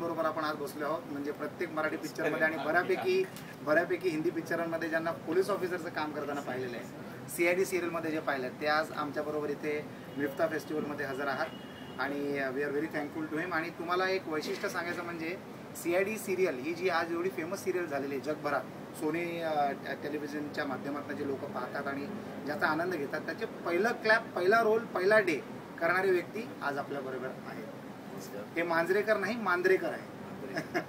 बरोबर आपण आज बसलो आहोत. म्हणजे प्रत्येक मराठी पिक्चरमध्ये आणि बऱ्यापैकी हिंदी पिक्चरांमध्ये ज्यांना पोलीस ऑफिसरचं काम करताना पाहिलेलं आहे, CID सिरियलमध्ये जे पाहिलं ते आज आमच्याबरोबर इथे मिफ्ता फेस्टिवलमध्ये हजर आहात आणि we are very thankful to him. आणि तुम्हाला एक वैशिष्ट्य सांगायचं म्हणजे CID सिरियल ही जी आज एवढी फेमस सिरियल झालेली आहे जगभरात, सोनी टेलिव्हिजनच्या माध्यमातून जे लोक पाहतात आणि ज्याचा आनंद घेतात, त्याचे पहिलं क्लॅप, पहिला रोल, पहिला डे करणारी व्यक्ती आज आपल्याबरोबर आहे. हे मांजरेकर नाही, मांजरेकर आहे.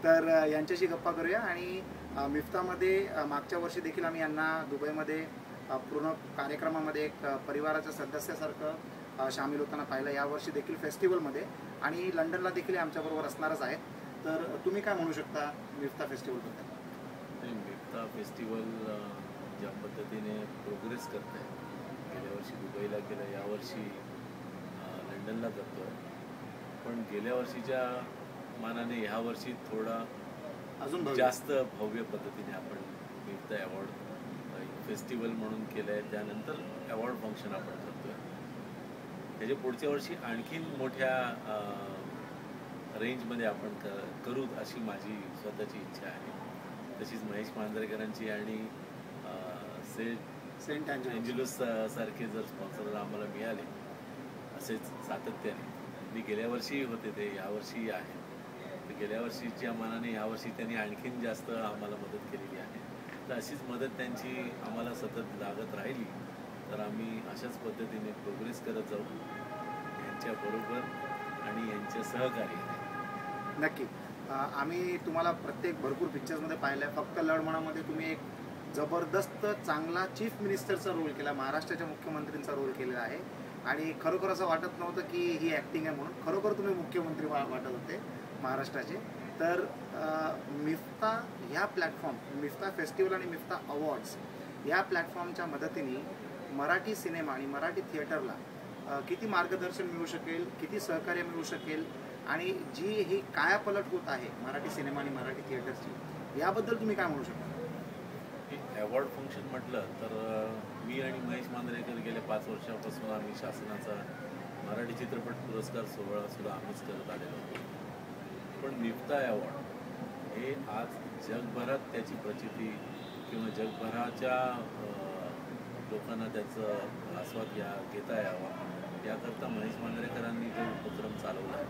तर यांच्याशी गप्पा करूया. आणि मिफ्तामध्ये मागच्या वर्षी देखील आम्ही यांना दुबईमध्ये पूर्ण कार्यक्रमामध्ये एक परिवाराच्या सदस्यासारखं सामील होताना पाहिलं. यावर्षी देखील फेस्टिवलमध्ये आणि लंडनला देखील आमच्याबरोबर असणारच आहेत. तर तुम्ही काय म्हणू शकता मिफ्ता फेस्टिवलबद्दल? मिफ्ता फेस्टिवल ज्या पद्धतीने प्रोग्रेस करत आहे, गेल्या वर्षी दुबईला गेलं, यावर्षी लंडनला जातो आहे. पण गेल्या वर्षीच्या मानाने ह्या वर्षी थोडा अजून जास्त भव्य पद्धतीने आपण मिफ्ता अवॉर्ड फेस्टिवल म्हणून केलं आहे. त्यानंतर अवॉर्ड फंक्शन आपण करतो आहे. त्याच्या पुढच्या वर्षी आणखीन मोठ्या रेंजमध्ये आपण करू अशी माझी स्वतःची इच्छा आहे. तशीच महेश मांजरेकरांची आणि सेंट अँजेलोस सारखे जर स्पॉन्सर आम्हाला मिळाले असेच सातत्याने, मी गेल्या वर्षी होते ते यावर्षी आहे, तर गेल्या वर्षीच्या मानाने यावर्षी त्यांनी आणखीन जास्त आम्हाला मदत केलेली आहे. तर अशीच मदत त्यांची आम्हाला सतत लागत राहिली तर आम्ही अशाच पद्धतीने प्रोग्रेस करत जाऊ यांच्याबरोबर आणि यांच्या सहकार्याने. नक्की. आम्ही तुम्हाला प्रत्येक भरपूर पिक्चर्समध्ये पाहिलं आहे. फक्त लढमणामध्ये तुम्ही एक जबरदस्त चांगला चीफ मिनिस्टरचा रोल केला, महाराष्ट्राच्या मुख्यमंत्रींचा रोल केलेला आहे. आणि खरोखर असं वाटत नव्हतं की ही ॲक्टिंग आहे म्हणून, खरोखर तुम्ही मुख्यमंत्री वाटत होते महाराष्ट्राचे. तर मिफ्ता ह्या प्लॅटफॉर्म, मिफ्ता फेस्टिवल आणि मिफ्ता अवॉर्ड्स या प्लॅटफॉर्मच्या मदतीने मराठी सिनेमा आणि मराठी थिएटरला किती मार्गदर्शन मिळू शकेल, किती सहकार्य मिळू शकेल, आणि जी ही कायापलट होत आहे मराठी सिनेमा आणि मराठी थिएटरची, याबद्दल तुम्ही काय म्हणू शकता? अवॉर्ड फंक्शन म्हटलं तर मी आणि महेश मांजरेकर गेल्या 5 वर्षापासून आम्ही शासनाचा मराठी चित्रपट पुरस्कार सोहळा सुद्धा आम्हीच करत आलेलो होतो. पण मिफ्ता अवॉर्ड हे आज जगभरात त्याची प्रचिती किंवा जगभराच्या लोकांना त्याचं आस्वाद घेता यावा याकरता महेश मांजरेकरांनी जो उपक्रम चालवला आहे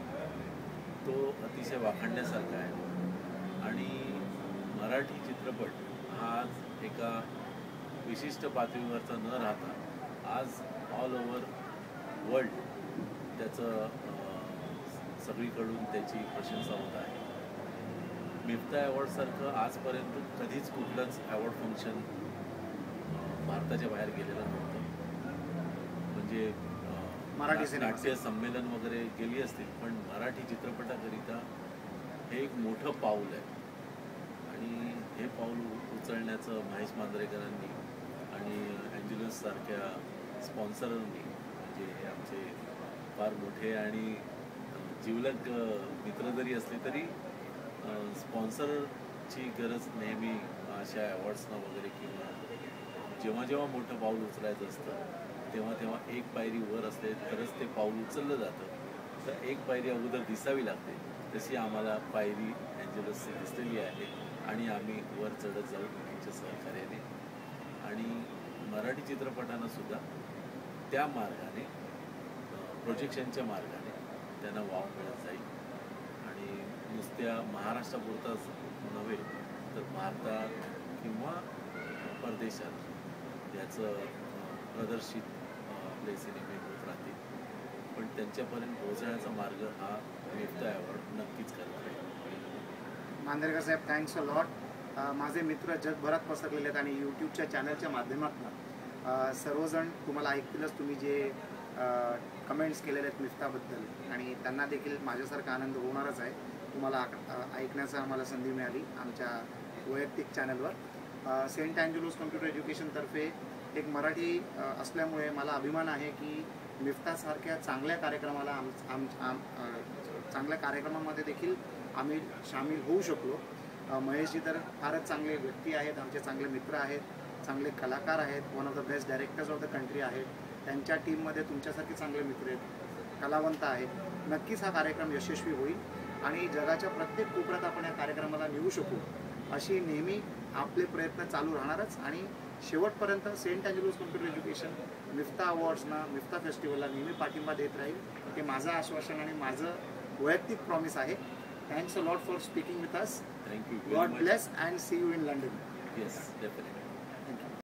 तो अतिशय वाखाणण्यासारखा आहे. आणि मराठी चित्रपट हा आज एका विशिष्ट पातळीवरचा न राहता आज ऑल ओव्हर वर्ल्ड त्याचं सगळीकडून त्याची प्रशंसा होत आहे. मिफ्ता अवॉर्डसारखं आजपर्यंत कधीच कुठलंच अवॉर्ड फंक्शन भारताच्या बाहेर गेलेलं नव्हतं. म्हणजे मराठी नाट्य संमेलन वगैरे गेली असतील, पण मराठी चित्रपटाकरिता हे एक मोठं पाऊल आहे. आणि हे पाऊल उचलण्याचं महेश मांजरेकरांनी आणि अँजेलोस सारख्या स्पॉन्सरांनी, म्हणजे हे आमचे फार मोठे आणि जिवलग मित्र जरी असले तरी स्पॉन्सरची गरज नेहमी अशा अवॉर्ड्सना वगैरे किंवा जेव्हा जेव्हा मोठं पाऊल उचलायचं असतं तेव्हा तेव्हा एक पायरी वर असते तरच ते पाऊल उचललं जातं. तर एक पायरी अगोदर दिसावी लागते, तशी आम्हाला पायरी अँजेलोसची दिसलेली आहे आणि आम्ही वर चढत जाऊ यांच्या सहकार्याने. आणि मराठी चित्रपटांना सुद्धा त्या मार्गाने, प्रोजेक्शनच्या मार्गाने त्यांना वाव मिळत जाईल. आणि नुसत्या महाराष्ट्रापुरताच नव्हे तर भारतात किंवा परदेशात याचं प्रदर्शित आपले सिनेमे होत राहतील. पण त्यांच्यापर्यंत पोहोचण्याचा मार्ग हा मिफ्ता अवॉर्ड नक्कीच करत राहील. मांजरेकर साहेब, थँक्स अ लॉट. माझे मित्र जगभरात पसरलेले आहेत आणि यूट्यूबच्या चॅनलच्या माध्यमातून सर्वजण तुम्हाला ऐकतीलच. तुम्ही जे कमेंट्स केलेले आहेत मिफ्ताबद्दल, आणि त्यांना देखील माझ्यासारखा आनंद होणारच आहे. तुम्हाला ऐकण्याचा आम्हाला संधी मिळाली आमच्या वैयक्तिक चॅनलवर. सेंट अँजेलोस कम्प्युटर एज्युकेशनतर्फे एक मराठी असल्यामुळे मला अभिमान आहे की मिफ्तासारख्या चांगल्या कार्यक्रमाला चांगल्या कार्यक्रमामध्ये देखील आम्ही सामील होऊ शकलो. महेशजी तर फारच चांगले व्यक्ती आहेत, आमचे चांगले मित्र आहेत, चांगले कलाकार आहेत, one of the best directors of the country आहेत. त्यांच्या टीममध्ये तुमच्यासारखे चांगले मित्र आहेत, कलावंत आहेत. नक्कीच हा कार्यक्रम यशस्वी होईल आणि जगाच्या प्रत्येक कोपऱ्यात आपण या कार्यक्रमाला नेऊ शकू अशी नेहमी आपले प्रयत्न चालू राहणारच. आणि शेवटपर्यंत saint Angelo's computer education MIFTA अवॉर्ड्सना, मिफ्ता फेस्टिवलला नेहमी पाठिंबा देत राहील. हे माझं आश्वासन आणि माझं वैयक्तिक प्रॉमिस आहे. Thanks a lot for speaking with us. Thank you. God bless and see you in London. Yes, definitely.